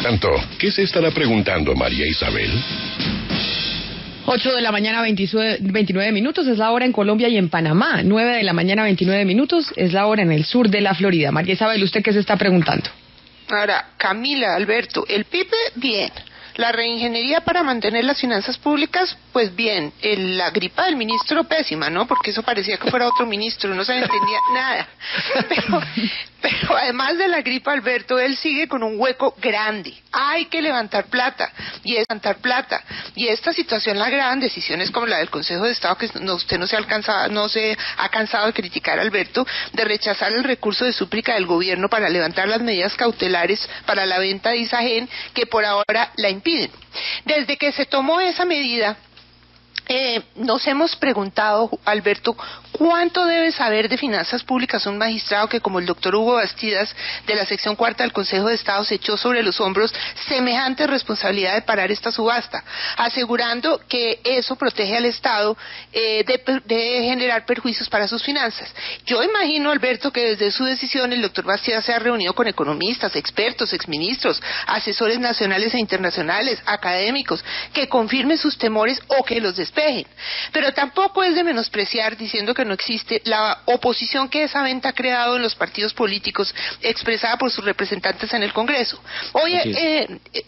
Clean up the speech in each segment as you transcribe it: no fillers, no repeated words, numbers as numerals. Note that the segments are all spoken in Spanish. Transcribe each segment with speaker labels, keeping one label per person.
Speaker 1: tanto, ¿qué se estará preguntando María Isabel?
Speaker 2: 8 de la mañana, 29 minutos, es la hora en Colombia y en Panamá. 9 de la mañana, 29 minutos, es la hora en el sur de la Florida. María Isabel, ¿usted qué se está preguntando?
Speaker 3: Ahora, Camila, Alberto, el PIB, bien. La reingeniería para mantener las finanzas públicas, pues bien. La gripa del ministro, pésima, ¿no? Porque eso parecía que fuera otro ministro, no se le entendía nada. Pero además de la gripa, Alberto, él sigue con un hueco grande. Hay que levantar plata. Y esta situación la gran, decisiones como la del Consejo de Estado, que usted no se ha cansado de criticar, Alberto, de rechazar el recurso de súplica del gobierno para levantar las medidas cautelares para la venta de Isagen, que por ahora la impiden. Desde que se tomó esa medida, nos hemos preguntado, Alberto, ¿cuánto debe saber de finanzas públicas un magistrado que, como el doctor Hugo Bastidas, de la sección cuarta del Consejo de Estado, se echó sobre los hombros semejante responsabilidad de parar esta subasta, asegurando que eso protege al Estado de generar perjuicios para sus finanzas? Yo imagino, Alberto, que desde su decisión el doctor Bastidas se ha reunido con economistas, expertos, exministros, asesores nacionales e internacionales, académicos, que confirmen sus temores o que los despejen. Pero tampoco es de menospreciar diciendo que no existe la oposición que esa venta ha creado en los partidos políticos, expresada por sus representantes en el Congreso. Hoy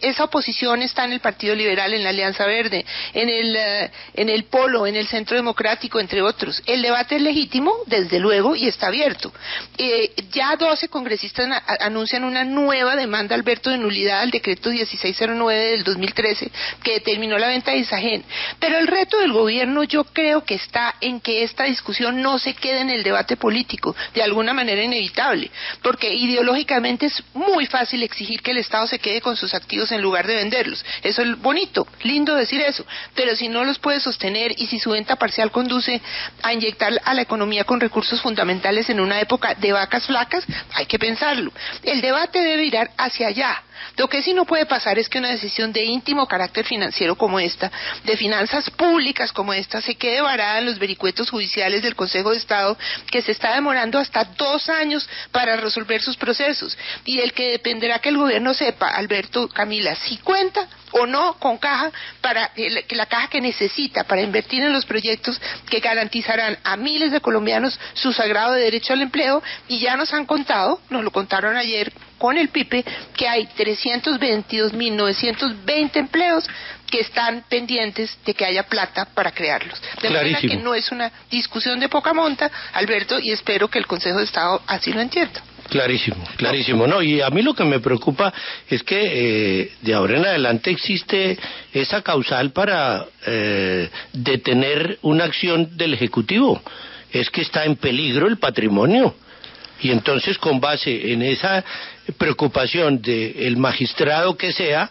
Speaker 3: esa oposición está en el Partido Liberal, en la Alianza Verde, en el Polo, en el Centro Democrático, entre otros. El debate es legítimo, desde luego, y está abierto. Ya 12 congresistas anuncian una nueva demanda, Alberto, de nulidad al decreto 1609 del 2013 que determinó la venta de Isagen. Pero el reto del gobierno, yo creo que está en que esta discusión no se quede en el debate político, de alguna manera inevitable, porque ideológicamente es muy fácil exigir que el Estado se quede con sus activos en lugar de venderlos. Eso es bonito, lindo decir eso, pero si no los puede sostener y si su venta parcial conduce a inyectar a la economía con recursos fundamentales en una época de vacas flacas, hay que pensarlo. El debate debe ir hacia allá. Lo que sí no puede pasar es que una decisión de íntimo carácter financiero como esta, de finanzas públicas como esta, se quede varada en los vericuetos judiciales del Consejo de Estado, que se está demorando hasta 2 años para resolver sus procesos, y del que dependerá que el gobierno sepa, Alberto, Camila, si cuenta o no con caja, para la caja que necesita para invertir en los proyectos que garantizarán a miles de colombianos su sagrado derecho al empleo. Y ya nos lo contaron ayer con el PIPE, que hay 322.920 empleos que están pendientes de que haya plata para crearlos. De manera que no es una discusión de poca monta, Alberto, y espero que el Consejo de Estado así lo entienda.
Speaker 4: Clarísimo, no, y a mí lo que me preocupa es que de ahora en adelante existe esa causal para detener una acción del Ejecutivo, es que está en peligro el patrimonio, y entonces con base en esa preocupación del magistrado que sea,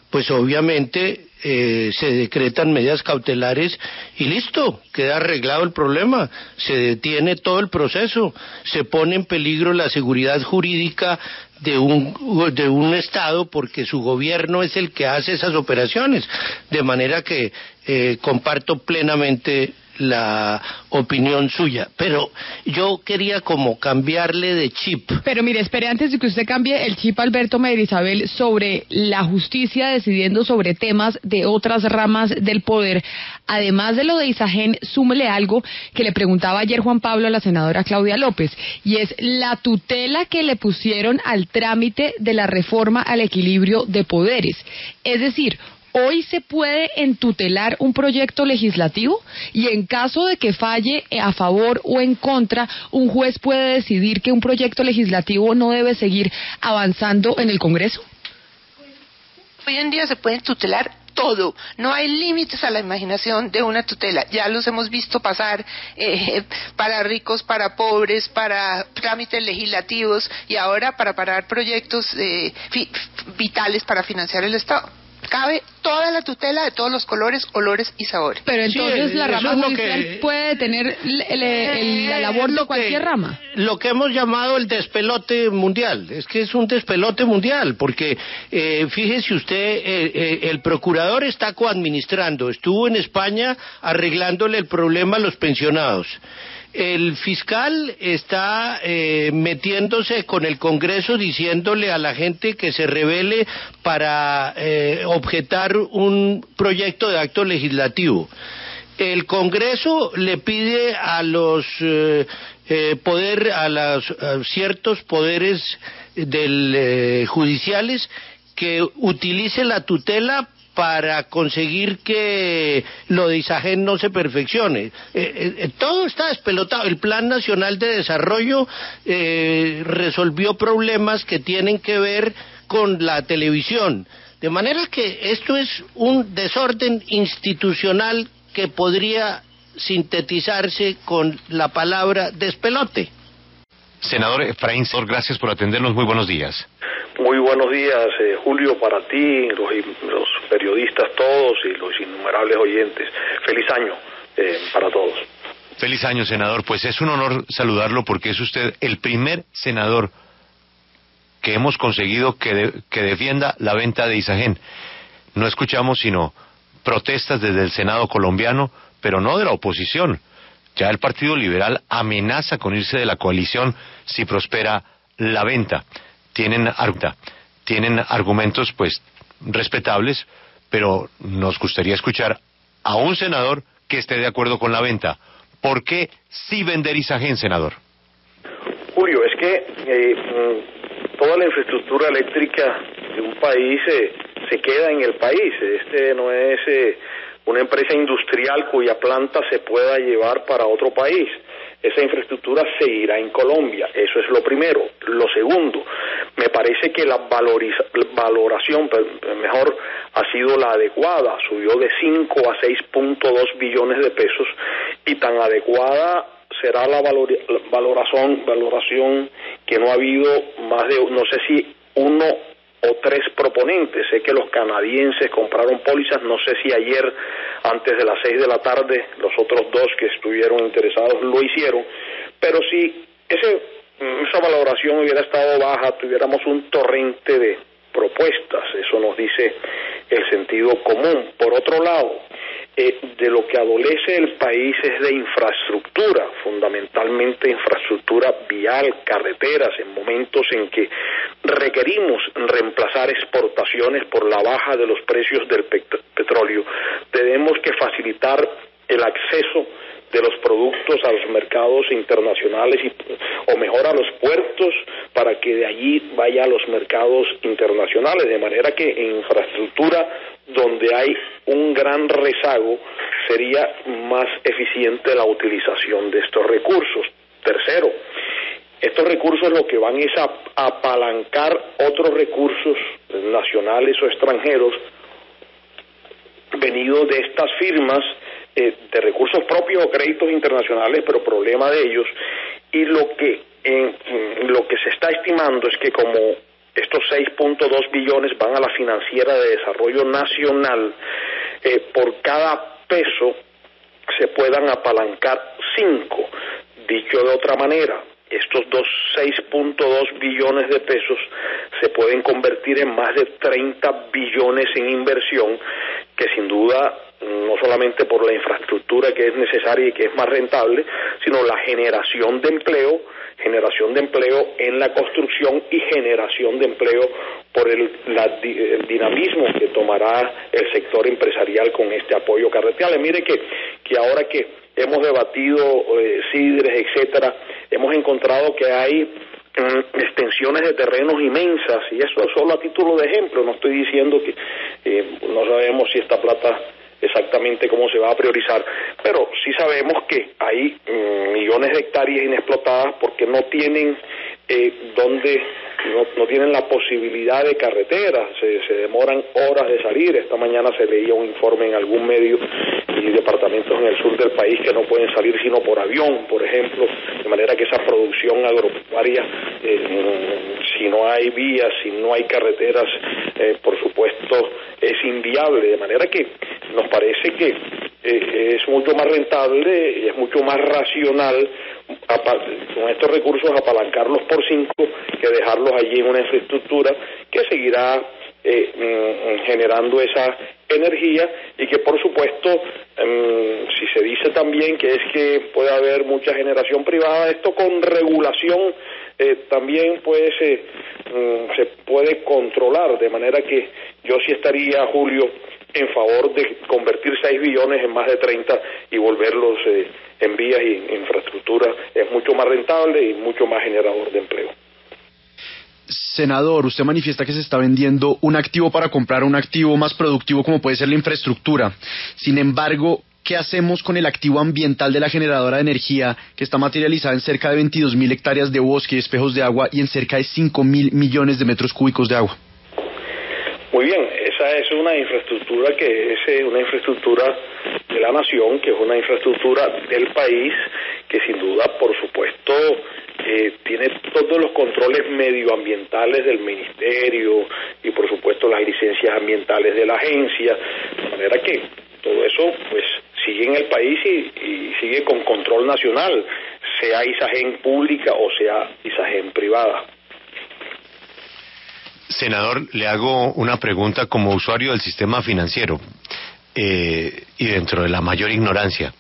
Speaker 4: pues obviamente se decretan medidas cautelares y listo, queda arreglado el problema, se detiene todo el proceso, se pone en peligro la seguridad jurídica de un Estado porque su gobierno es el que hace esas operaciones, de manera que comparto plenamente la opinión suya, pero yo quería como cambiarle de chip.
Speaker 2: Pero mire, espere, antes de que usted cambie el chip, Alberto, María Isabel, sobre la justicia decidiendo sobre temas de otras ramas del poder, además de lo de Isagen, súmele algo que le preguntaba ayer Juan Pablo a la senadora Claudia López, y es la tutela que le pusieron al trámite de la reforma al equilibrio de poderes. Es decir, ¿hoy se puede entutelar un proyecto legislativo? Y en caso de que falle a favor o en contra, ¿un juez puede decidir que un proyecto legislativo no debe seguir avanzando en el Congreso?
Speaker 3: Hoy en día se pueden tutelar todo, no hay límites a la imaginación de una tutela, ya los hemos visto pasar para ricos, para pobres, para trámites legislativos y ahora para parar proyectos vitales para financiar el Estado. Cabe toda la tutela de todos los colores, olores y sabores.
Speaker 2: Pero entonces la rama judicial puede tener la labor de cualquier rama.
Speaker 4: Lo que hemos llamado el despelote mundial, es que es un despelote mundial, porque fíjese usted, el procurador está coadministrando, estuvo en España arreglándole el problema a los pensionados. El fiscal está metiéndose con el Congreso diciéndole a la gente que se rebele para objetar un proyecto de acto legislativo. El Congreso le pide a los ciertos poderes judiciales que utilice la tutela para conseguir que lo de Isagen no se perfeccione. Todo está despelotado. El Plan Nacional de Desarrollo resolvió problemas que tienen que ver con la televisión. De manera que esto es un desorden institucional que podría sintetizarse con la palabra despelote.
Speaker 5: Senador Efraín, gracias por atendernos. Muy buenos días.
Speaker 6: Muy buenos días, Julio, para ti, los periodistas todos y los innumerables oyentes. Feliz año para todos.
Speaker 5: Feliz año, senador. Pues es un honor saludarlo porque es usted el primer senador que hemos conseguido que defienda la venta de Isagen. No escuchamos sino protestas desde el Senado colombiano, pero no de la oposición. Ya el Partido Liberal amenaza con irse de la coalición si prospera la venta. Tienen argumentos pues respetables, pero nos gustaría escuchar a un senador que esté de acuerdo con la venta. ¿Por qué sí vender Isagen, senador?
Speaker 6: Julio, es que toda la infraestructura eléctrica de un país se queda en el país. Este no es una empresa industrial cuya planta se pueda llevar para otro país. Esa infraestructura seguirá en Colombia, eso es lo primero. Lo segundo, me parece que la valoración mejor ha sido la adecuada, subió de 5 a 6.2 billones de pesos y tan adecuada será la valoración que no ha habido más de, no sé si uno o tres proponentes. Sé que los canadienses compraron pólizas, no sé si ayer antes de las 6 de la tarde los otros dos que estuvieron interesados lo hicieron, pero si esa valoración hubiera estado baja, tuviéramos un torrente de propuestas, eso nos dice el sentido común. Por otro lado, de lo que adolece el país es de infraestructura, fundamentalmente infraestructura vial, carreteras, en momentos en que requerimos reemplazar exportaciones por la baja de los precios del petróleo. Tenemos que facilitar el acceso de los productos a los mercados internacionales o mejor a los puertos para que de allí vaya a los mercados internacionales, de manera que en infraestructura donde hay un gran rezago sería más eficiente la utilización de estos recursos. Tercero, estos recursos lo que van es a apalancar otros recursos nacionales o extranjeros venidos de estas firmas de recursos propios o créditos internacionales, pero problema de ellos, y lo que se está estimando es que como estos 6.2 billones van a la Financiera de Desarrollo Nacional, por cada peso se puedan apalancar 5. Dicho de otra manera, estos 6.2 billones de pesos se pueden convertir en más de 30 billones en inversión, que sin duda, no solamente por la infraestructura que es necesaria y que es más rentable, sino la generación de empleo en la construcción y generación de empleo por el dinamismo que tomará el sector empresarial con este apoyo carreteral. Mire que ahora que hemos debatido Sidres, etcétera, hemos encontrado que hay extensiones de terrenos inmensas, y eso solo a título de ejemplo. No estoy diciendo que no sabemos si esta plata exactamente cómo se va a priorizar, pero sí sabemos que hay millones de hectáreas inexplotadas porque no tienen no tienen la posibilidad de carreteras, se demoran horas de salir. Esta mañana se leía un informe en algún medio y departamentos en el sur del país que no pueden salir sino por avión, por ejemplo, de manera que esa producción agropecuaria, si no hay vías, si no hay carreteras, por supuesto es inviable, de manera que nos parece que es mucho más rentable y es mucho más racional con estos recursos apalancarlos por 5 que dejarlos allí en una infraestructura que seguirá generando esa energía, y que por supuesto, si se dice también que es que puede haber mucha generación privada, esto con regulación también pues se puede controlar, de manera que yo sí estaría, Julio, en favor de convertir 6 billones en más de 30 y volverlos en vías y infraestructura. Es mucho más rentable y mucho más generador de empleo.
Speaker 7: Senador, usted manifiesta que se está vendiendo un activo para comprar un activo más productivo como puede ser la infraestructura. Sin embargo, ¿qué hacemos con el activo ambiental de la generadora de energía que está materializada en cerca de 22.000 hectáreas de bosque y espejos de agua y en cerca de 5.000 millones de metros cúbicos de agua?
Speaker 6: Muy bien, esa es una infraestructura que es una infraestructura de la nación, que es una infraestructura del país, que sin duda, por supuesto, tiene todos los controles medioambientales del ministerio y por supuesto las licencias ambientales de la agencia, de manera que todo eso pues sigue en el país y sigue con control nacional, sea Isagen pública o sea Isagen privada.
Speaker 5: Senador, le hago una pregunta como usuario del sistema financiero y dentro de la mayor ignorancia.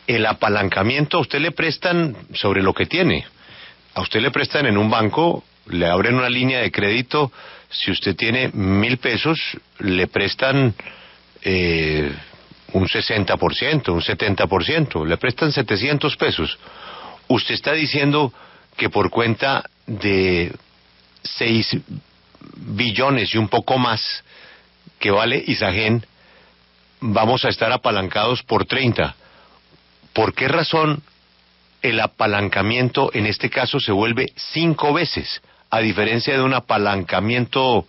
Speaker 5: El apalancamiento, a usted le prestan sobre lo que tiene. A usted le prestan en un banco, le abren una línea de crédito. Si usted tiene 1.000 pesos, le prestan un 60%, un 70%, le prestan 700 pesos. Usted está diciendo que por cuenta de 6 billones y un poco más que vale Isagen, vamos a estar apalancados por 30. ¿Por qué razón el apalancamiento en este caso se vuelve 5 veces, a diferencia de un apalancamiento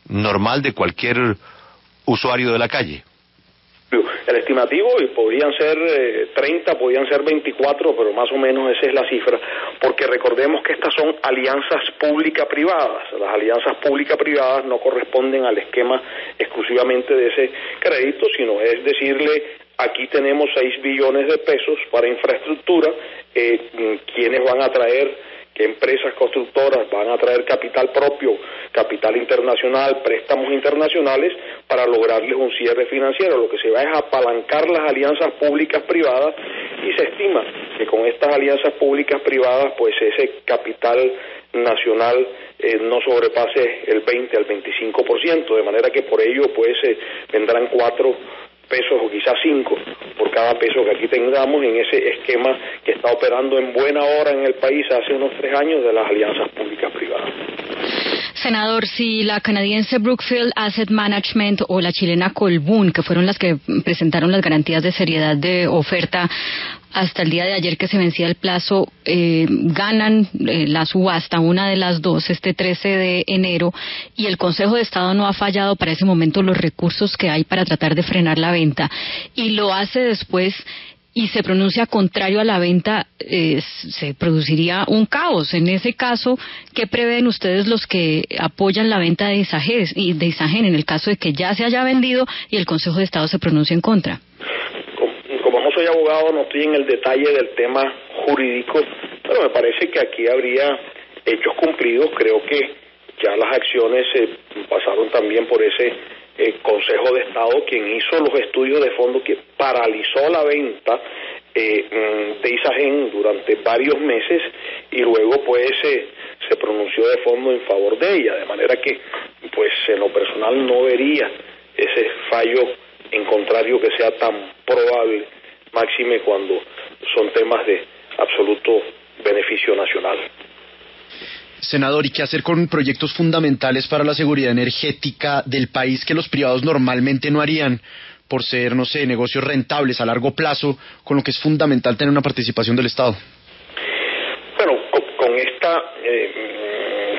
Speaker 5: normal de cualquier usuario de la calle?
Speaker 6: El estimativo, y podrían ser 30, podrían ser 24, pero más o menos esa es la cifra, porque recordemos que estas son alianzas pública-privadas. Las alianzas pública-privadas no corresponden al esquema exclusivamente de ese crédito, sino es decirle, aquí tenemos 6 billones de pesos para infraestructura, ¿quiénes van a traer? ¿Qué empresas constructoras van a traer capital propio, capital internacional, préstamos internacionales para lograrles un cierre financiero? Lo que se va es apalancar las alianzas públicas-privadas, y se estima que con estas alianzas públicas-privadas pues ese capital nacional no sobrepase el 20 al 25%, de manera que por ello pues vendrán 4 pesos o quizás 5 por cada peso que aquí tengamos en ese esquema que está operando en buena hora en el país hace unos 3 años de las alianzas públicas privadas.
Speaker 2: Senador, si la canadiense Brookfield Asset Management o la chilena Colbún, que fueron las que presentaron las garantías de seriedad de oferta hasta el día de ayer que se vencía el plazo, ganan la subasta, una de las dos, este 13 de enero, y el Consejo de Estado no ha fallado para ese momento los recursos que hay para tratar de frenar la venta, y lo hace después y se pronuncia contrario a la venta, se produciría un caos. En ese caso, ¿qué prevén ustedes los que apoyan la venta de Isagen en el caso de que ya se haya vendido y el Consejo de Estado se pronuncie en contra?
Speaker 6: Como no soy abogado, no estoy en el detalle del tema jurídico, pero me parece que aquí habría hechos cumplidos. Creo que ya las acciones pasaron también por ese Consejo de Estado, quien hizo los estudios de fondo que paralizó la venta de Isagen durante varios meses, y luego pues se pronunció de fondo en favor de ella, de manera que pues en lo personal no vería ese fallo en contrario que sea tan probable, máxime cuando son temas de absoluto beneficio nacional.
Speaker 7: Senador, ¿y qué hacer con proyectos fundamentales para la seguridad energética del país que los privados normalmente no harían por ser, no sé, negocios rentables a largo plazo, con lo que es fundamental tener una participación del Estado?
Speaker 6: Bueno, con este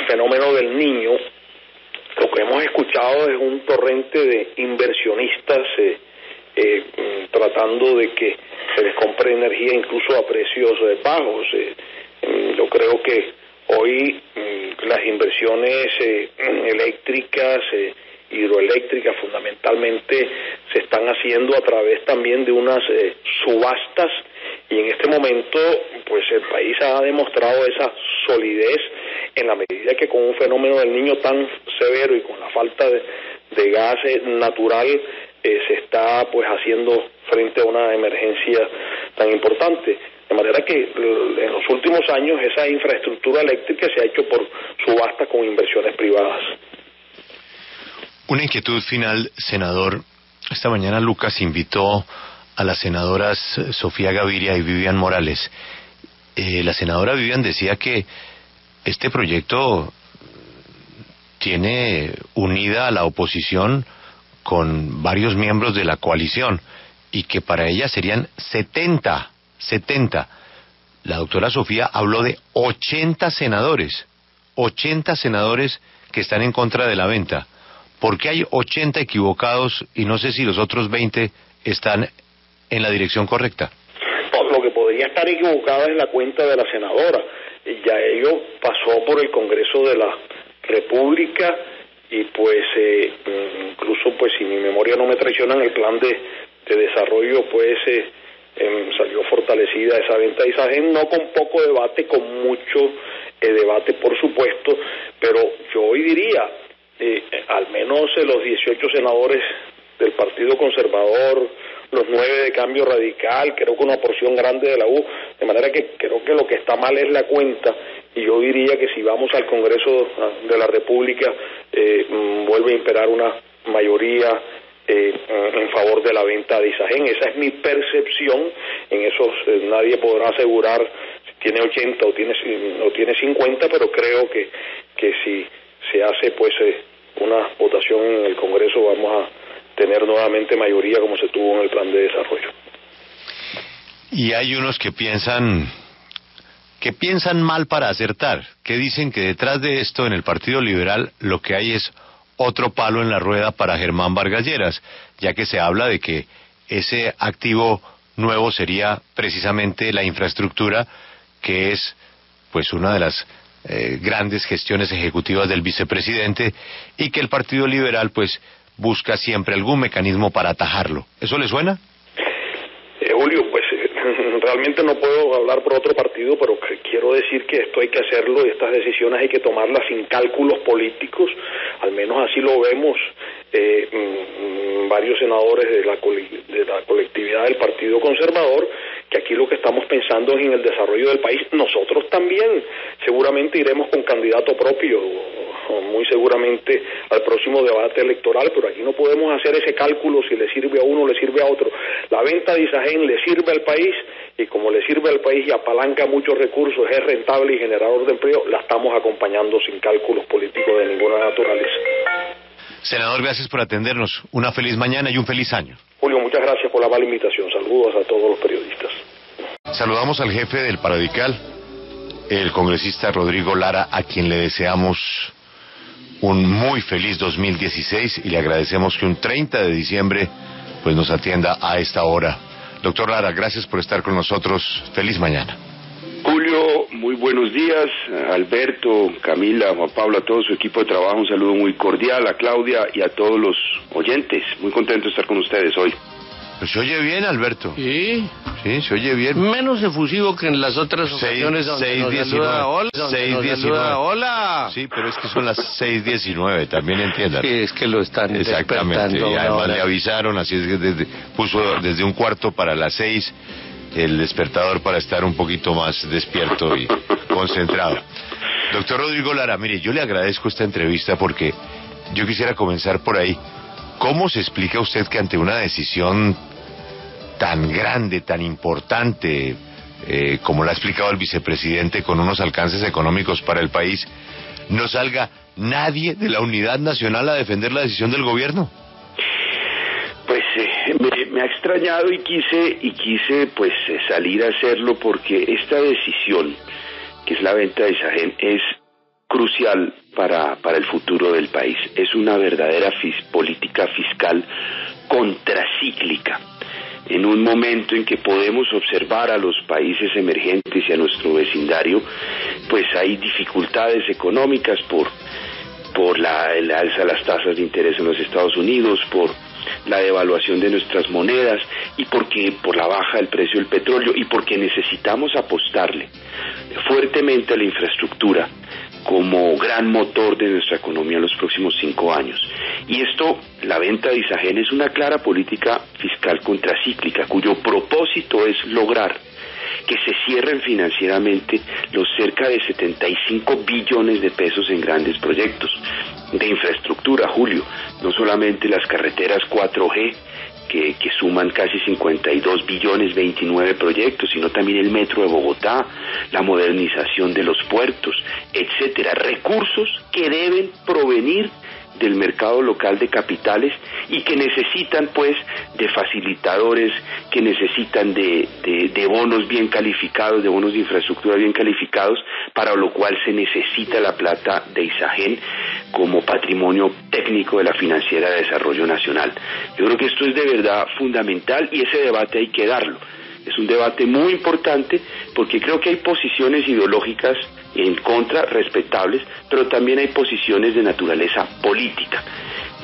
Speaker 6: fenómeno del Niño, lo que hemos escuchado es un torrente de inversionistas tratando de que se les compre energía incluso a precios bajos. Yo creo que hoy las inversiones eléctricas, hidroeléctricas fundamentalmente, se están haciendo a través también de unas subastas y en este momento pues el país ha demostrado esa solidez en la medida que con un fenómeno del Niño tan severo y con la falta de gas natural se está pues haciendo frente a una emergencia tan importante. De manera que en los últimos años esa infraestructura eléctrica se ha hecho por subasta con inversiones privadas.
Speaker 5: Una inquietud final, senador. Esta mañana Lucas invitó a las senadoras Sofía Gaviria y Vivian Morales. La senadora Vivian decía que este proyecto tiene unida a la oposición con varios miembros de la coalición y que para ella serían 70. La doctora Sofía habló de 80 senadores que están en contra de la venta. ¿Por qué hay 80 equivocados y no sé si los otros 20 están en la dirección correcta?
Speaker 6: Lo que podría estar equivocado es la cuenta de la senadora. Ya ello pasó por el Congreso de la República y pues incluso pues si mi memoria no me traiciona, en el plan de desarrollo pues salió fortalecida esa venta de Isagen, no con poco debate, con mucho debate por supuesto, pero yo hoy diría al menos los 18 senadores del Partido Conservador, los 9 de Cambio Radical, creo que una porción grande de la U, de manera que creo que lo que está mal es la cuenta, y yo diría que si vamos al Congreso de la República vuelve a imperar una mayoría en favor de la venta de Isagen. Esa es mi percepción. En eso nadie podrá asegurar si tiene 80 o tiene 50, pero creo que si se hace pues una votación en el Congreso vamos a tener nuevamente mayoría como se tuvo en el plan de desarrollo.
Speaker 5: Y hay unos que piensan mal para acertar, que dicen que detrás de esto en el Partido Liberal lo que hay es otro palo en la rueda para Germán Vargas Lleras, ya que se habla de que ese activo nuevo sería precisamente la infraestructura, que es pues una de las grandes gestiones ejecutivas del vicepresidente, y que el Partido Liberal pues busca siempre algún mecanismo para atajarlo. ¿Eso le suena?
Speaker 6: Julio, pues realmente no puedo hablar por otro partido, pero quiero decir que esto hay que hacerlo y estas decisiones hay que tomarlas sin cálculos políticos, al menos así lo vemos varios senadores de la colectividad del Partido Conservador, que aquí lo que estamos pensando es en el desarrollo del país. Nosotros también seguramente iremos con candidato propio, muy seguramente al próximo debate electoral, pero aquí no podemos hacer ese cálculo si le sirve a uno o le sirve a otro. La venta de Isagen le sirve al país, y como le sirve al país y apalanca muchos recursos, es rentable y generador de empleo, la estamos acompañando sin cálculos políticos de ninguna naturaleza.
Speaker 5: Senador, gracias por atendernos. Una feliz mañana y un feliz año.
Speaker 6: Julio, muchas gracias por la mala invitación. Saludos a todos los periodistas.
Speaker 5: Saludamos al jefe del Paradical, el congresista Rodrigo Lara, a quien le deseamos un muy feliz 2016 y le agradecemos que un 30 de diciembre pues nos atienda a esta hora. Doctor Lara, gracias por estar con nosotros. Feliz mañana.
Speaker 8: Julio, muy buenos días. Alberto, Camila, Juan Pablo, a todo su equipo de trabajo, un saludo muy cordial, a Claudia y a todos los oyentes. Muy contento de estar con ustedes hoy.
Speaker 5: Pues se oye bien, Alberto.
Speaker 4: Sí,
Speaker 5: se oye bien.
Speaker 4: Menos efusivo que en las otras ocasiones donde nos saluda hola.
Speaker 5: 6:19.
Speaker 4: Hola.
Speaker 5: Sí, pero es que son las 6:19, también entiendan.
Speaker 4: Sí, es que lo están
Speaker 5: exactamente, y además
Speaker 4: le
Speaker 5: avisaron, así es que puso desde un cuarto para las 6 el despertador para estar un poquito más despierto y concentrado. Doctor Rodrigo Lara, mire, yo le agradezco esta entrevista porque yo quisiera comenzar por ahí. ¿Cómo se explica usted que ante una decisión tan grande, tan importante, como la ha explicado el vicepresidente, con unos alcances económicos para el país, no salga nadie de la Unidad Nacional a defender la decisión del gobierno?
Speaker 8: Pues me ha extrañado y quise pues salir a hacerlo porque esta decisión, que es la venta de Isagen, es crucial para el futuro del país. Es una verdadera política fiscal contracíclica. En un momento en que podemos observar a los países emergentes y a nuestro vecindario, pues hay dificultades económicas por el alza de las tasas de interés en los Estados Unidos, por la devaluación de nuestras monedas y porque por la baja del precio del petróleo y porque necesitamos apostarle fuertemente a la infraestructura como gran motor de nuestra economía en los próximos 5 años. Y esto, la venta de Isagen, es una clara política fiscal contracíclica, cuyo propósito es lograr que se cierren financieramente los cerca de 75 billones de pesos en grandes proyectos de infraestructura, Julio, no solamente las carreteras 4G, que suman casi 52 billones, 29 proyectos, sino también el metro de Bogotá, la modernización de los puertos, etcétera, recursos que deben provenir del mercado local de capitales y que necesitan pues de facilitadores, que necesitan de bonos bien calificados, de bonos de infraestructura bien calificados, para lo cual se necesita la plata de Isagen como patrimonio técnico de la Financiera de Desarrollo Nacional. Yo creo que esto es de verdad fundamental y ese debate hay que darlo. Es un debate muy importante porque creo que hay posiciones ideológicas en contra, respetables, pero también hay posiciones de naturaleza política.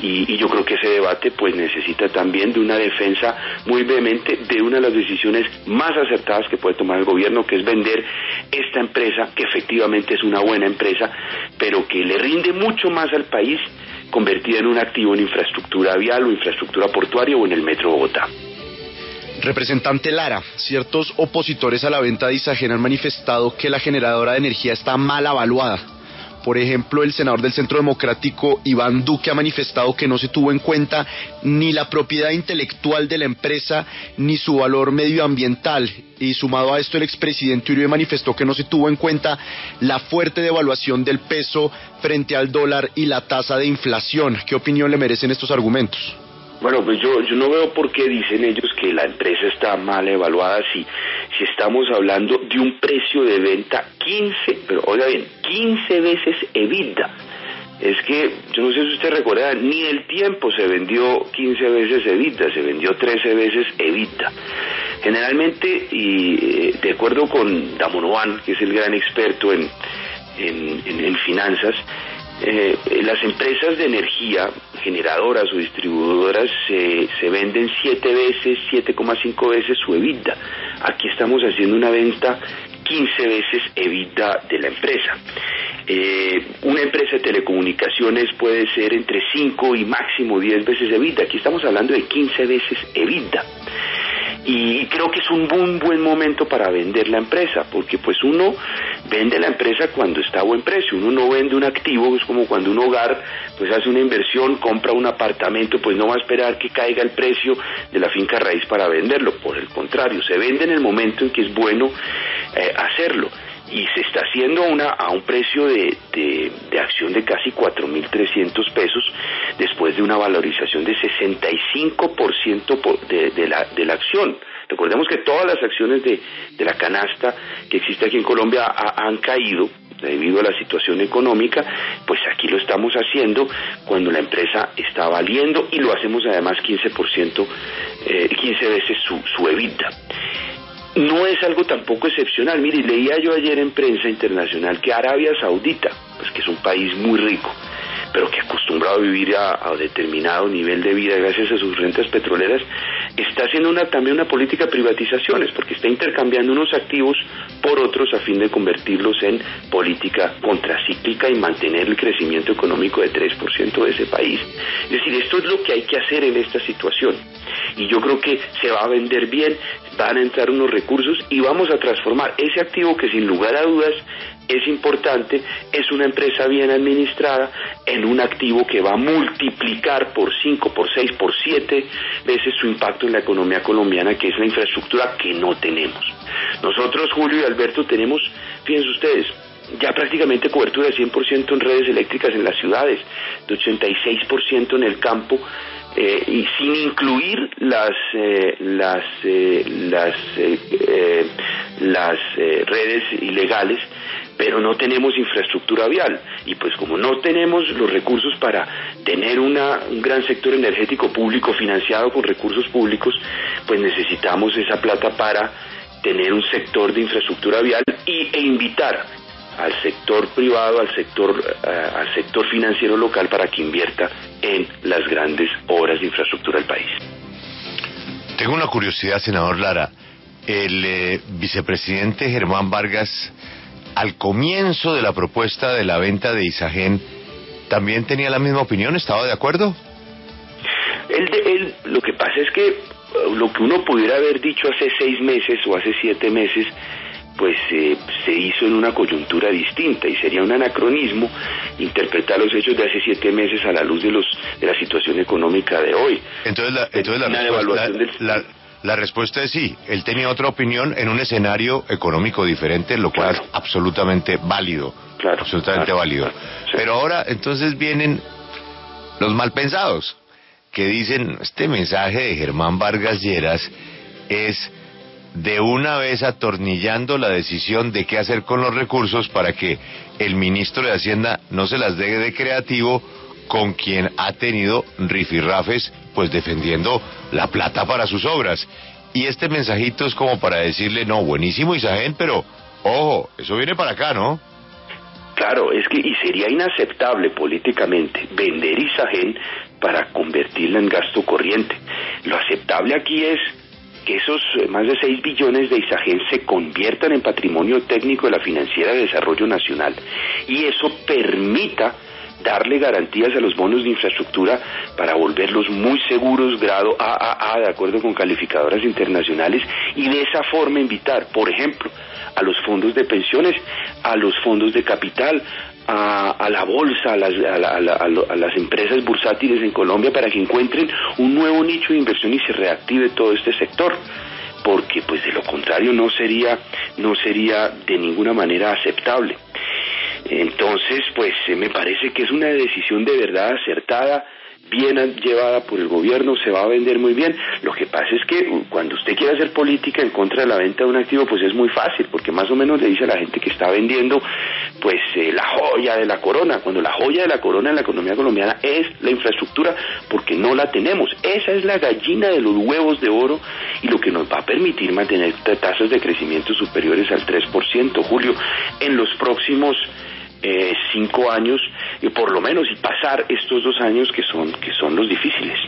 Speaker 8: Y yo creo que ese debate pues necesita también de una defensa muy vehemente de una de las decisiones más acertadas que puede tomar el gobierno, que es vender esta empresa, que efectivamente es una buena empresa, pero que le rinde mucho más al país, convertida en un activo en infraestructura vial o infraestructura portuaria o en el Metro Bogotá.
Speaker 7: Representante Lara, ciertos opositores a la venta de Isagen han manifestado que la generadora de energía está mal evaluada. Por ejemplo, el senador del Centro Democrático, Iván Duque, ha manifestado que no se tuvo en cuenta ni la propiedad intelectual de la empresa ni su valor medioambiental. Y sumado a esto, el expresidente Uribe manifestó que no se tuvo en cuenta la fuerte devaluación del peso frente al dólar y la tasa de inflación. ¿Qué opinión le merecen estos argumentos?
Speaker 8: Bueno, pues yo no veo por qué dicen ellos que la empresa está mal evaluada si estamos hablando de un precio de venta 15 veces EBITDA. Es que, yo no sé si usted recuerda, ni el tiempo se vendió 15 veces EBITDA, se vendió 13 veces EBITDA. Generalmente, y de acuerdo con Damonoan, que es el gran experto en finanzas, las empresas de energía, generadoras o distribuidoras, se venden 7,5 veces su EBITDA. Aquí estamos haciendo una venta 15 veces EBITDA de la empresa. Una empresa de telecomunicaciones puede ser entre 5 y máximo 10 veces EBITDA. Aquí estamos hablando de 15 veces EBITDA. Y creo que es un buen momento para vender la empresa, porque pues uno vende la empresa cuando está a buen precio. Uno no vende un activo, es como cuando un hogar pues hace una inversión, compra un apartamento, pues no va a esperar que caiga el precio de la finca raíz para venderlo. Por el contrario, se vende en el momento en que es bueno hacerlo. Y se está haciendo a un precio de acción de casi 4.300 pesos después de una valorización de 65% de la acción. Recordemos que todas las acciones de la canasta que existe aquí en Colombia han caído debido a la situación económica. Pues aquí lo estamos haciendo cuando la empresa está valiendo y lo hacemos además 15 veces su EBITDA. No es algo tampoco excepcional. Mire, leía yo ayer en prensa internacional que Arabia Saudita, pues que es un país muy rico, pero que acostumbrado a vivir a determinado nivel de vida gracias a sus rentas petroleras, está haciendo también una política de privatizaciones, porque está intercambiando unos activos por otros a fin de convertirlos en política contracíclica y mantener el crecimiento económico de 3% de ese país. Es decir, esto es lo que hay que hacer en esta situación. Y yo creo que se va a vender bien, van a entrar unos recursos y vamos a transformar ese activo que sin lugar a dudas es importante, es una empresa bien administrada, en un activo que va a multiplicar por 5, por 6, por 7 veces su impacto en la economía colombiana, que es la infraestructura que no tenemos. Nosotros, Julio y Alberto, tenemos, fíjense ustedes, ya prácticamente cobertura de 100% en redes eléctricas en las ciudades, de 86% en el campo, y sin incluir las redes ilegales, pero no tenemos infraestructura vial. Y pues como no tenemos los recursos para tener un gran sector energético público financiado con recursos públicos, pues necesitamos esa plata para tener un sector de infraestructura vial e invitar al sector privado, al sector financiero local para que invierta en las grandes obras de infraestructura del país.
Speaker 5: Tengo una curiosidad, senador Lara. El vicepresidente Germán Vargas, al comienzo de la propuesta de la venta de Isagen, ¿también tenía la misma opinión? ¿Estaba de acuerdo?
Speaker 8: Lo que pasa es que lo que uno pudiera haber dicho hace 6 meses o hace 7 meses, pues se hizo en una coyuntura distinta, y sería un anacronismo interpretar los hechos de hace 7 meses a la luz de la situación económica de hoy.
Speaker 5: La respuesta es sí. Él tenía otra opinión en un escenario económico diferente, lo cual es absolutamente válido.
Speaker 8: Claro,
Speaker 5: absolutamente válido. Sí. Pero ahora entonces vienen los malpensados, que dicen, este mensaje de Germán Vargas Lleras es de una vez atornillando la decisión de qué hacer con los recursos para que el ministro de Hacienda no se las dé de creativo con quien ha tenido rifirrafes, pues defendiendo la plata para sus obras. Y este mensajito es como para decirle, no, buenísimo Isagen, pero ojo, eso viene para acá, ¿no?
Speaker 8: Claro, es que y sería inaceptable políticamente vender Isagen para convertirla en gasto corriente. Lo aceptable aquí es que esos más de 6 billones de Isagen se conviertan en patrimonio técnico de la Financiera de Desarrollo Nacional, y eso permita darle garantías a los bonos de infraestructura para volverlos muy seguros, grado AAA, de acuerdo con calificadoras internacionales, y de esa forma invitar, por ejemplo, a los fondos de pensiones, a los fondos de capital, a la bolsa, a las empresas bursátiles en Colombia, para que encuentren un nuevo nicho de inversión y se reactive todo este sector, porque pues de lo contrario no sería de ninguna manera aceptable. Entonces, pues me parece que es una decisión de verdad acertada, bien llevada por el gobierno, se va a vender muy bien. Lo que pasa es que cuando usted quiere hacer política en contra de la venta de un activo, pues es muy fácil, porque más o menos le dice a la gente que está vendiendo, pues la joya de la corona, cuando la joya de la corona en la economía colombiana es la infraestructura, porque no la tenemos. Esa es la gallina de los huevos de oro, y lo que nos va a permitir mantener tasas de crecimiento superiores al 3%, Julio, en los próximos 5 años, y por lo menos, y pasar estos 2 años que son los difíciles.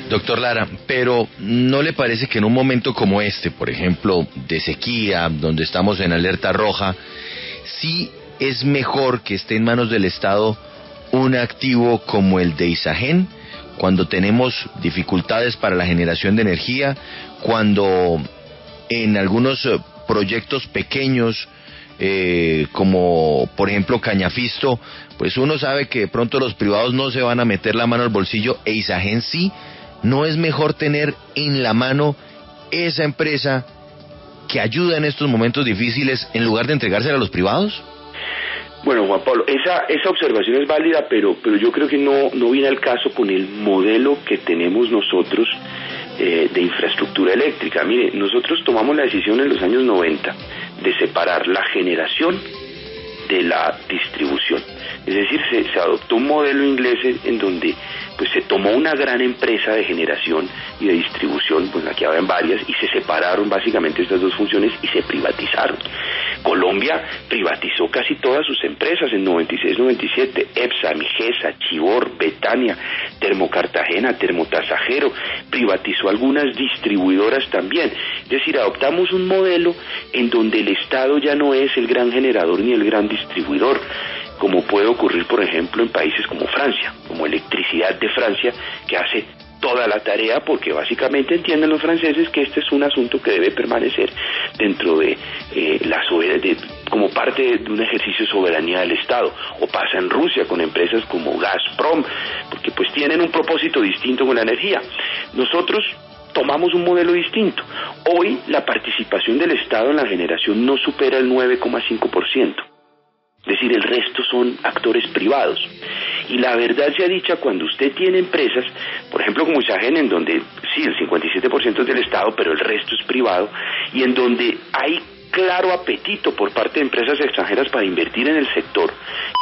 Speaker 9: Doctor Lara, pero ¿no le parece que en un momento como este, por ejemplo, de sequía, donde estamos en alerta roja, sí es mejor que esté en manos del Estado un activo como el de Isagen, cuando tenemos dificultades para la generación de energía, cuando en algunos proyectos pequeños, como por ejemplo Cañafisto, pues uno sabe que de pronto los privados no se van a meter la mano al bolsillo, e Isagen sí? ¿No es mejor tener en la mano esa empresa que ayuda en estos momentos difíciles en lugar de entregársela a los privados?
Speaker 8: Bueno, Juan Pablo, esa observación es válida, pero yo creo que no viene al caso con el modelo que tenemos nosotros de infraestructura eléctrica. Mire, nosotros tomamos la decisión en los años 90 de separar la generación de la distribución. Es decir, se adoptó un modelo inglés en donde pues se tomó una gran empresa de generación y de distribución, pues aquí habían varias, y se separaron básicamente estas dos funciones y se privatizaron. Colombia privatizó casi todas sus empresas en 96-97, EPSA, Migesa, Chivor, Betania, Termocartagena, Termotasajero, privatizó algunas distribuidoras también. Es decir, adoptamos un modelo en donde el Estado ya no es el gran generador ni el gran distribuidor, como puede ocurrir, por ejemplo, en países como Francia, como Electricidad de Francia, que hace toda la tarea, porque básicamente entienden los franceses que este es un asunto que debe permanecer dentro de como parte de un ejercicio de soberanía del Estado. O pasa en Rusia con empresas como Gazprom, porque pues tienen un propósito distinto con la energía. Nosotros tomamos un modelo distinto. Hoy la participación del Estado en la generación no supera el 9,5%. Es decir, el resto son actores privados. Y la verdad sea dicha, cuando usted tiene empresas, por ejemplo como Isagen, en donde sí, el 57% es del Estado, pero el resto es privado, y en donde hay claro apetito por parte de empresas extranjeras para invertir en el sector,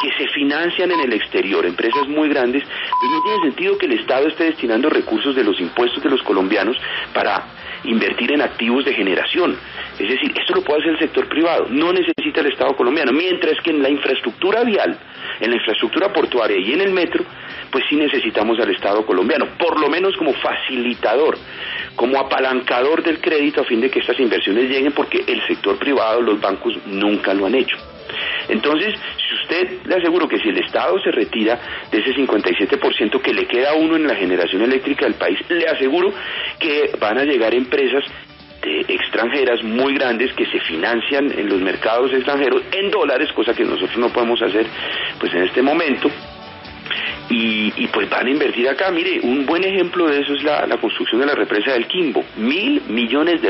Speaker 8: que se financian en el exterior, empresas muy grandes, pues no tiene sentido que el Estado esté destinando recursos de los impuestos de los colombianos para invertir en activos de generación. Es decir, esto lo puede hacer el sector privado, no necesita el Estado colombiano, mientras que en la infraestructura vial, en la infraestructura portuaria y en el metro, pues sí necesitamos al Estado colombiano, por lo menos como facilitador, como apalancador del crédito a fin de que estas inversiones lleguen, porque el sector privado, los bancos nunca lo han hecho. Entonces, si usted, le aseguro que si el Estado se retira de ese 57% que le queda a uno en la generación eléctrica del país, le aseguro que van a llegar empresas extranjeras muy grandes que se financian en los mercados extranjeros en dólares, cosa que nosotros no podemos hacer pues en este momento, y pues van a invertir acá. Mire, un buen ejemplo de eso es la construcción de la represa del Quimbo, $1.000 millones,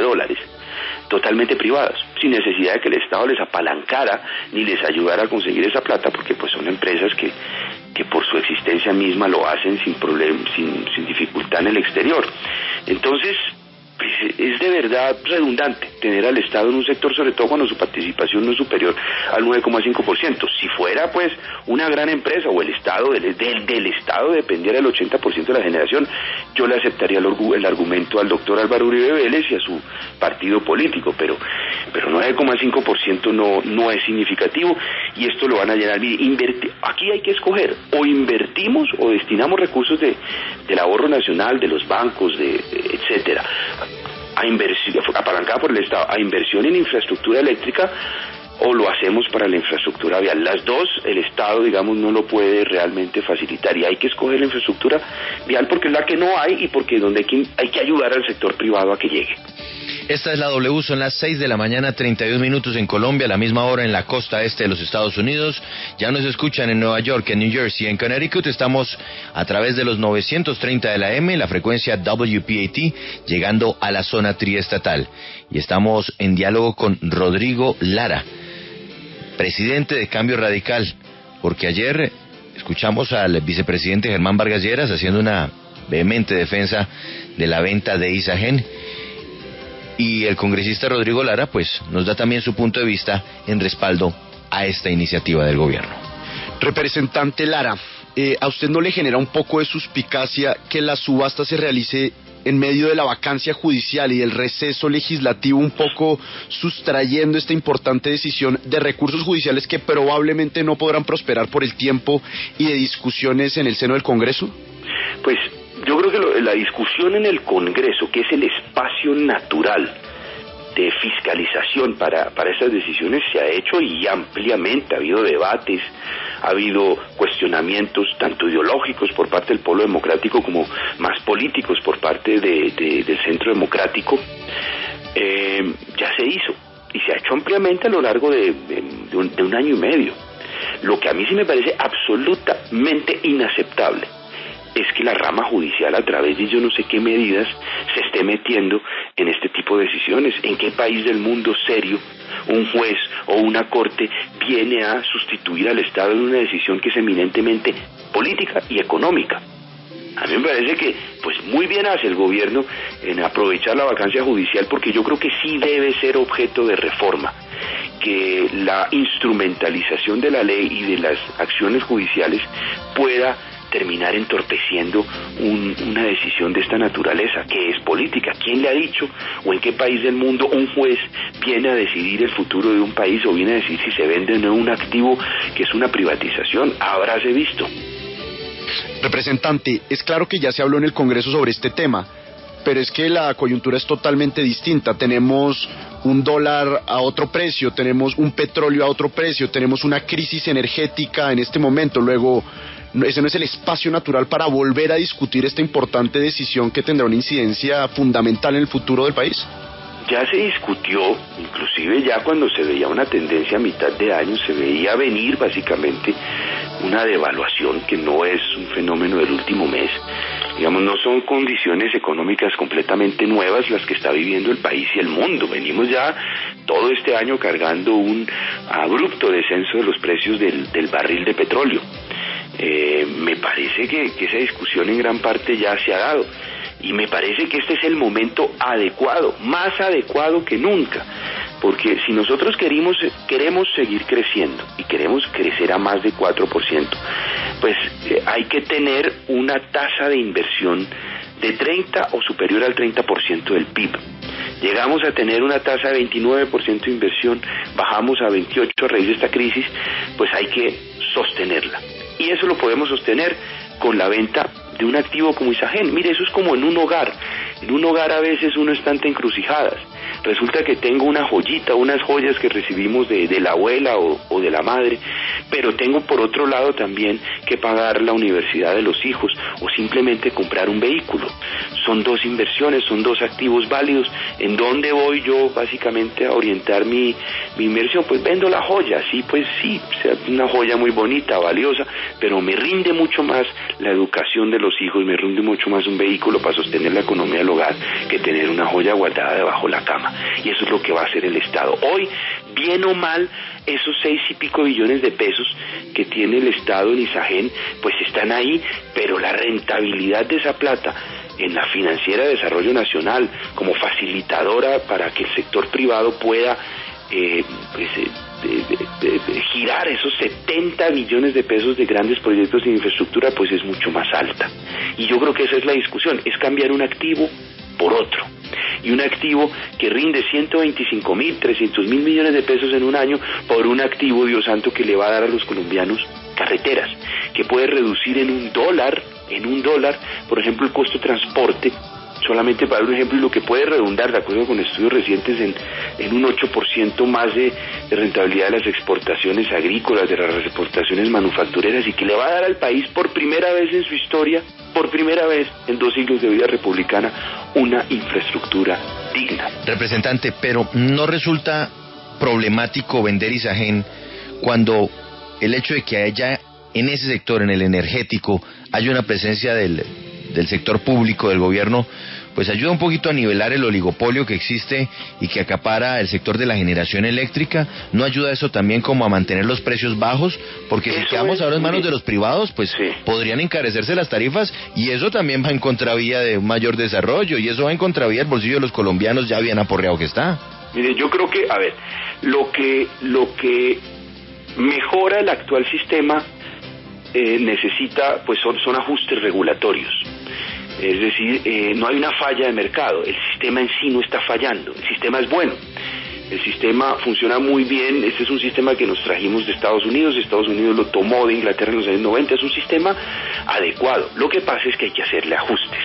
Speaker 8: totalmente privados, sin necesidad de que el Estado les apalancara ni les ayudara a conseguir esa plata, porque pues son empresas que por su existencia misma lo hacen sin problema, sin dificultad en el exterior. Entonces, pues, es de verdad redundante tener al Estado en un sector, sobre todo cuando su participación no es superior al 9,5%. Si fuera pues una gran empresa o el Estado del Estado dependiera del 80% de la generación, yo le aceptaría el argumento al doctor Álvaro Uribe Vélez y a su partido político, pero 9,5% no es significativo, y esto lo van a llenar. Aquí hay que escoger: o invertimos o destinamos recursos del ahorro nacional, de los bancos, etcétera, a inversión apalancada por el Estado, a inversión en infraestructura eléctrica, o lo hacemos para la infraestructura vial. Las dos, el Estado, digamos, no lo puede realmente facilitar, y hay que escoger la infraestructura vial porque es la que no hay y porque donde hay que ayudar al sector privado a que llegue.
Speaker 9: Esta es la W, son las 6 de la mañana, 31 minutos en Colombia, la misma hora en la costa este de los Estados Unidos. Ya nos escuchan en Nueva York, en New Jersey, en Connecticut. Estamos a través de los 930 de la M, la frecuencia WPAT, llegando a la zona triestatal. Y estamos en diálogo con Rodrigo Lara, presidente de Cambio Radical, porque ayer escuchamos al vicepresidente Germán Vargas Lleras haciendo una vehemente defensa de la venta de Isagen, y el congresista Rodrigo Lara pues nos da también su punto de vista en respaldo a esta iniciativa del gobierno.
Speaker 7: Representante Lara, ¿a usted no le genera un poco de suspicacia que la subasta se realice en medio de la vacancia judicial y del receso legislativo, un poco sustrayendo esta importante decisión de recursos judiciales que probablemente no podrán prosperar por el tiempo y de discusiones en el seno del Congreso?
Speaker 8: Pues yo creo que la discusión en el Congreso, que es el espacio natural de fiscalización para estas decisiones, se ha hecho y ampliamente. Ha habido debates, ha habido cuestionamientos tanto ideológicos por parte del Polo Democrático como más políticos por parte del Centro Democrático. Ya se hizo y se ha hecho ampliamente a lo largo de un año y medio. Lo que a mí sí me parece absolutamente inaceptable es que la rama judicial, a través de yo no sé qué medidas, se esté metiendo en este tipo de decisiones. ¿En qué país del mundo serio un juez o una corte viene a sustituir al Estado en una decisión que es eminentemente política y económica? A mí me parece que pues muy bien hace el gobierno en aprovechar la vacancia judicial, porque yo creo que sí debe ser objeto de reforma, que la instrumentalización de la ley y de las acciones judiciales pueda terminar entorpeciendo una decisión de esta naturaleza, que es política. ¿Quién le ha dicho o en qué país del mundo un juez viene a decidir el futuro de un país o viene a decidir si se vende o no un activo que es una privatización? Habráse visto.
Speaker 7: Representante, es claro que ya se habló en el Congreso sobre este tema, pero es que la coyuntura es totalmente distinta. Tenemos un dólar a otro precio, tenemos un petróleo a otro precio, tenemos una crisis energética en este momento. Luego, ese no es el espacio natural para volver a discutir esta importante decisión que tendrá una incidencia fundamental en el futuro del país.
Speaker 8: Ya se discutió, inclusive ya cuando se veía una tendencia a mitad de año, se veía venir básicamente una devaluación que no es un fenómeno del último mes. Digamos, no son condiciones económicas completamente nuevas las que está viviendo el país y el mundo. Venimos ya todo este año cargando un abrupto descenso de los precios del barril de petróleo. Me parece que esa discusión en gran parte ya se ha dado, y me parece que este es el momento adecuado, más adecuado que nunca, porque si nosotros queremos seguir creciendo y queremos crecer a más de 4%, pues hay que tener una tasa de inversión de 30 o superior al 30% del PIB. Llegamos a tener una tasa de 29% de inversión, bajamos a 28% a raíz de esta crisis, pues hay que sostenerla. Y eso lo podemos sostener con la venta de un activo como Isagen. Mire, eso es como en un hogar. En un hogar a veces uno está ante encrucijadas. Resulta que tengo una joyita, unas joyas que recibimos de la abuela o de la madre, pero tengo por otro lado también que pagar la universidad de los hijos o simplemente comprar un vehículo. Son dos inversiones, son dos activos válidos. ¿En dónde voy yo básicamente a orientar mi inversión? Pues vendo la joya, sí, pues sí, o sea, una joya muy bonita, valiosa, pero me rinde mucho más la educación de los hijos, me rinde mucho más un vehículo para sostener la economía del hogar que tener una joya guardada debajo de la cama. Y eso es lo que va a hacer el Estado. Hoy, bien o mal, esos 6 y pico billones de pesos que tiene el Estado en Isagen, pues están ahí, pero la rentabilidad de esa plata en la Financiera de Desarrollo Nacional, como facilitadora para que el sector privado pueda girar esos 70 billones de pesos de grandes proyectos de infraestructura, pues es mucho más alta. Y yo creo que esa es la discusión, es cambiar un activo por otro. Y un activo que rinde 125.000, 300.000 millones de pesos en un año por un activo, Dios santo, que le va a dar a los colombianos carreteras, que puede reducir en un dólar, por ejemplo, el costo de transporte, solamente para dar un ejemplo, y lo que puede redundar, de acuerdo con estudios recientes, en un 8% más de rentabilidad de las exportaciones agrícolas, de las exportaciones manufactureras, y que le va a dar al país por primera vez en su historia, por primera vez en 2 siglos de vida republicana, una infraestructura digna.
Speaker 9: Representante, pero ¿no resulta problemático vender Isagen cuando el hecho de que haya en ese sector, en el energético, haya una presencia del sector público, del gobierno, pues ayuda un poquito a nivelar el oligopolio que existe y que acapara el sector de la generación eléctrica? ¿No ayuda eso también como a mantener los precios bajos? Porque si quedamos ahora en manos de los privados, pues sí, podrían encarecerse las tarifas, y eso también va en contravía de un mayor desarrollo, y eso va en contravía del bolsillo de los colombianos ya bien aporreado que está.
Speaker 8: Mire, yo creo que, a ver, lo que mejora el actual sistema necesita, pues son ajustes regulatorios. Es decir, no hay una falla de mercado, el sistema en sí no está fallando, el sistema es bueno, el sistema funciona muy bien. Este es un sistema que nos trajimos de Estados Unidos lo tomó de Inglaterra en los años 90, es un sistema adecuado. Lo que pasa es que hay que hacerle ajustes,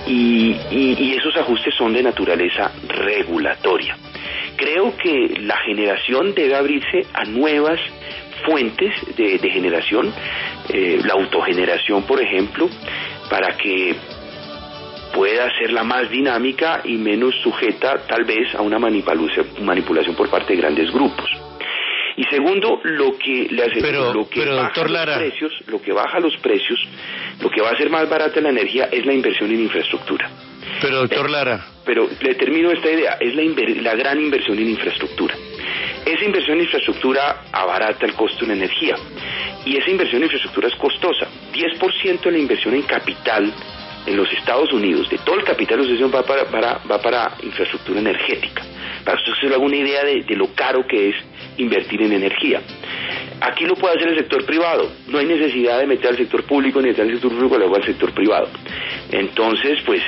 Speaker 8: y esos ajustes son de naturaleza regulatoria. Creo que la generación debe abrirse a nuevas fuentes de generación, la autogeneración, por ejemplo, para que pueda ser la más dinámica y menos sujeta tal vez a una manipulación por parte de grandes grupos. Y segundo, lo que baja los precios, lo que va a hacer más barata la energía es la inversión en infraestructura.
Speaker 4: Pero doctor Lara,
Speaker 8: pero le termino esta idea, es la gran inversión en infraestructura. Esa inversión en infraestructura abarata el costo de la energía, y esa inversión en infraestructura es costosa. 10% de la inversión en capital en los Estados Unidos, de todo el capital de la va para infraestructura energética. Para que usted se haga una idea de lo caro que es invertir en energía. Aquí lo puede hacer el sector privado, no hay necesidad de meter al sector público, ni meter al sector público, luego al sector privado. Entonces, pues,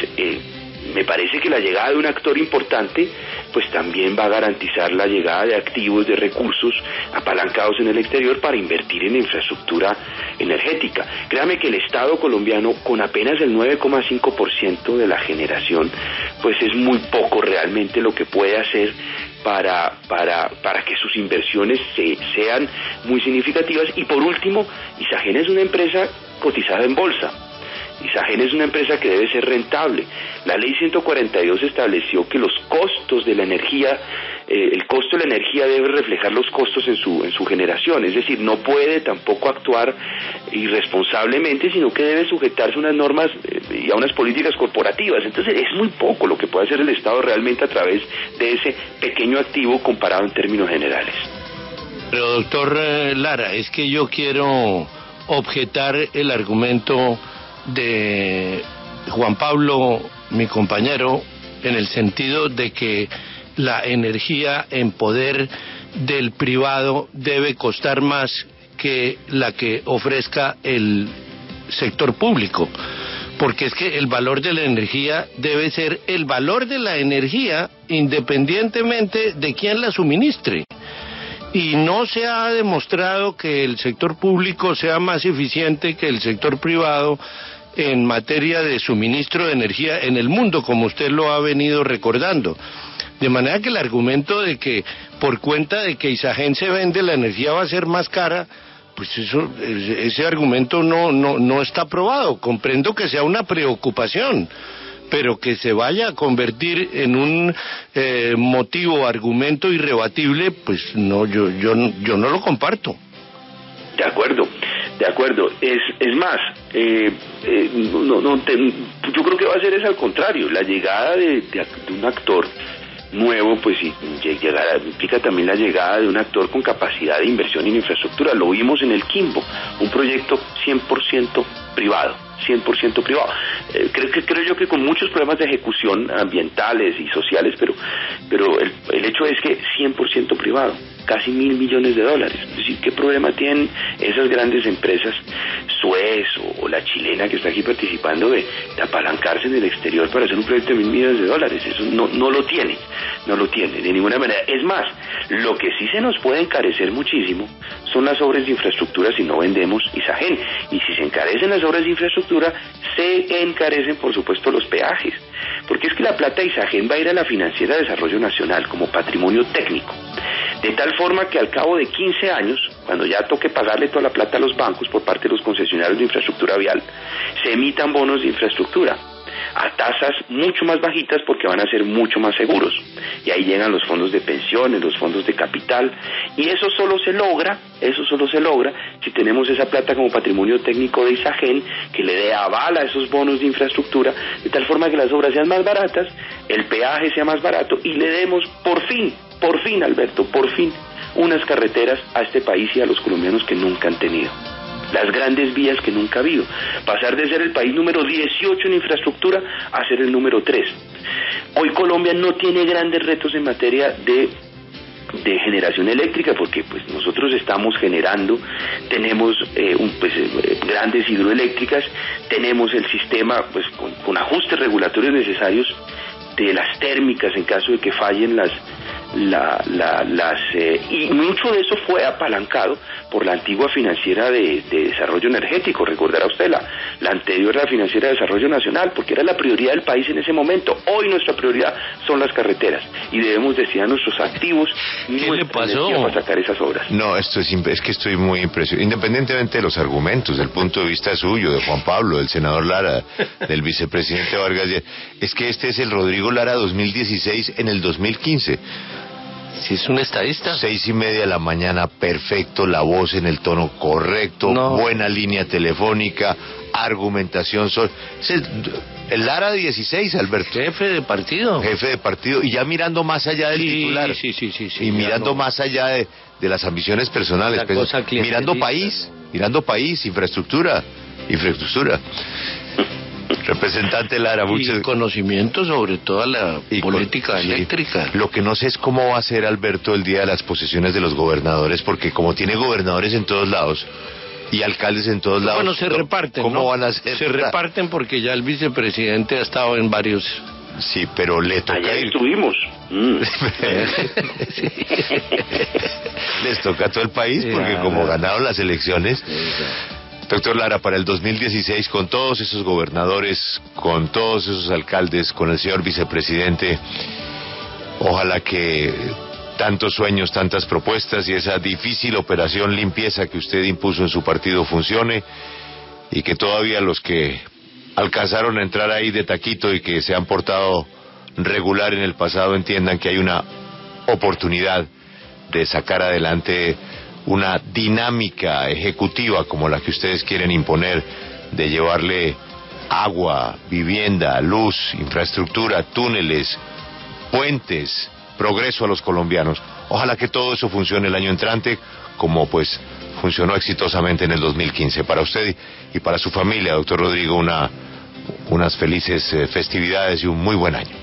Speaker 8: me parece que la llegada de un actor importante pues también va a garantizar la llegada de activos, de recursos apalancados en el exterior para invertir en infraestructura energética. Créame que el Estado colombiano, con apenas el 9,5% de la generación, pues es muy poco realmente lo que puede hacer para que sus inversiones sean muy significativas. Y por último, Isagen es una empresa cotizada en bolsa. Isagen es una empresa que debe ser rentable. La ley 142 estableció que los costos de la energía, el costo de la energía debe reflejar los costos en su generación. Es decir, no puede tampoco actuar irresponsablemente, sino que debe sujetarse a unas normas y a unas políticas corporativas. Entonces es muy poco lo que puede hacer el Estado realmente a través de ese pequeño activo comparado en términos generales.
Speaker 4: Pero doctor Lara, es que yo quiero objetar el argumento de Juan Pablo, mi compañero, en el sentido de que la energía en poder del privado debe costar más que la que ofrezca el sector público, porque es que el valor de la energía debe ser el valor de la energía independientemente de quién la suministre. y no se ha demostrado que el sector público sea más eficiente que el sector privado en materia de suministro de energía en el mundo, como usted lo ha venido recordando. De manera que el argumento de que por cuenta de que Isagen se vende la energía va a ser más cara, pues ese argumento no está probado. Comprendo que sea una preocupación, pero que se vaya a convertir en un motivo, argumento irrebatible, pues no, yo no lo comparto.
Speaker 8: De acuerdo. Es más, yo creo que va a ser al contrario. La llegada de un actor nuevo, pues implica también la llegada de un actor con capacidad de inversión en infraestructura. Lo vimos en el Quimbo, un proyecto 100% privado. Creo yo que con muchos problemas de ejecución ambientales y sociales, pero el hecho es que 100% privado, casi $1.000 millones. Es decir, ¿qué problema tienen esas grandes empresas, Suez o la chilena que está aquí participando, de apalancarse en el exterior para hacer un proyecto de $1.000 millones? Eso no lo tiene de ninguna manera. Es más, lo que sí se nos puede encarecer muchísimo son las obras de infraestructura si no vendemos Isagen, y si se encarecen las obras de infraestructura, se encarecen por supuesto los peajes, porque es que la plata de Isagen va a ir a la Financiera de Desarrollo Nacional como patrimonio técnico, de tal forma que al cabo de 15 años, cuando ya toque pagarle toda la plata a los bancos por parte de los concesionarios de infraestructura vial, se emitan bonos de infraestructura a tasas mucho más bajitas porque van a ser mucho más seguros, y ahí llegan los fondos de pensiones, los fondos de capital, y eso solo se logra si tenemos esa plata como patrimonio técnico de Isagen, que le dé aval a esos bonos de infraestructura, de tal forma que las obras sean más baratas, el peaje sea más barato, y le demos por fin, Alberto, unas carreteras a este país y a los colombianos que nunca han tenido. Las grandes vías que nunca ha habido. Pasar de ser el país número 18 en infraestructura a ser el número 3. Hoy Colombia no tiene grandes retos en materia de generación eléctrica, porque pues nosotros estamos generando, tenemos grandes hidroeléctricas, tenemos el sistema pues con ajustes regulatorios necesarios de las térmicas en caso de que fallen y mucho de eso fue apalancado por la antigua Financiera de Desarrollo Energético. Recordará usted la anterior, la Financiera de Desarrollo Nacional, porque era la prioridad del país en ese momento. Hoy nuestra prioridad son las carreteras y debemos destinar nuestros activos para sacar esas obras.
Speaker 5: No, es que estoy muy impresionado, independientemente de los argumentos, del punto de vista suyo, de Juan Pablo, del senador Lara, del vicepresidente Vargas, es que este es el Rodrigo Lara 2016 en el 2015.
Speaker 4: Si es un estadista.
Speaker 5: 6:30 de la mañana, perfecto, la voz en el tono correcto, buena línea telefónica, argumentación. El Lara 16, Alberto.
Speaker 4: Jefe de partido,
Speaker 5: y ya mirando más allá del titular.
Speaker 4: Sí.
Speaker 5: Y mirando más allá de las ambiciones personales. Mirando país, infraestructura. Representante Lara,
Speaker 4: mucho conocimiento sobre toda la política eléctrica.
Speaker 5: Lo que no sé es cómo va a ser, Alberto, el día de las posesiones de los gobernadores, porque como tiene gobernadores en todos lados y alcaldes en todos lados.
Speaker 4: Bueno, se reparten.
Speaker 5: ¿Cómo van a ser?
Speaker 4: Se reparten porque ya el vicepresidente ha estado en varios.
Speaker 5: Sí, pero le toca
Speaker 8: allá
Speaker 5: ir.
Speaker 8: Estuvimos.
Speaker 5: Les toca a todo el país porque como ganaron las elecciones. Doctor Lara, para el 2016, con todos esos gobernadores, con todos esos alcaldes, con el señor vicepresidente, ojalá que tantos sueños, tantas propuestas y esa difícil operación limpieza que usted impuso en su partido funcione, y que todavía los que alcanzaron a entrar ahí de taquito y que se han portado regular en el pasado entiendan que hay una oportunidad de sacar adelante una dinámica ejecutiva como la que ustedes quieren imponer, de llevarle agua, vivienda, luz, infraestructura, túneles, puentes, progreso a los colombianos. Ojalá que todo eso funcione el año entrante, como pues funcionó exitosamente en el 2015. Para usted y para su familia, doctor Rodrigo, unas felices festividades y un muy buen año.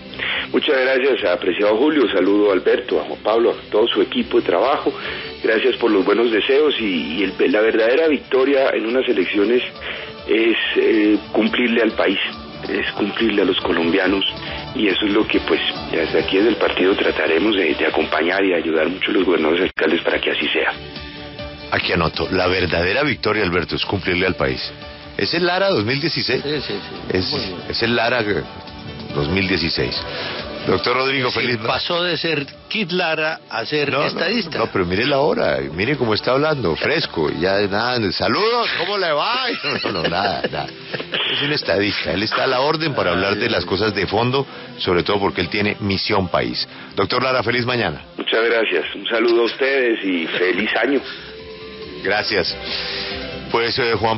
Speaker 8: Muchas gracias, apreciado Julio. Saludo a Alberto, a Juan Pablo, a todo su equipo de trabajo. Gracias por los buenos deseos y la verdadera victoria en unas elecciones es cumplirle al país. es cumplirle a los colombianos, y eso es lo que pues desde aquí desde el partido trataremos de acompañar y de ayudar mucho a los gobernadores y alcaldes para que así sea.
Speaker 5: Aquí anoto, la verdadera victoria, Alberto, es cumplirle al país. ¿Es el Lara 2016?
Speaker 4: Sí.
Speaker 5: Es el Lara 2016. Doctor Rodrigo, feliz...
Speaker 4: Pasó de ser Kid Lara a ser estadista.
Speaker 5: No, pero mire la hora, mire cómo está hablando, fresco, ya nada, saludos, ¿cómo le va? No, nada. Es un estadista, él está a la orden para hablar de las cosas de fondo, sobre todo porque él tiene misión país. Doctor Lara, feliz mañana.
Speaker 8: Muchas gracias, un saludo a ustedes y feliz año.
Speaker 5: Gracias. Pues Juan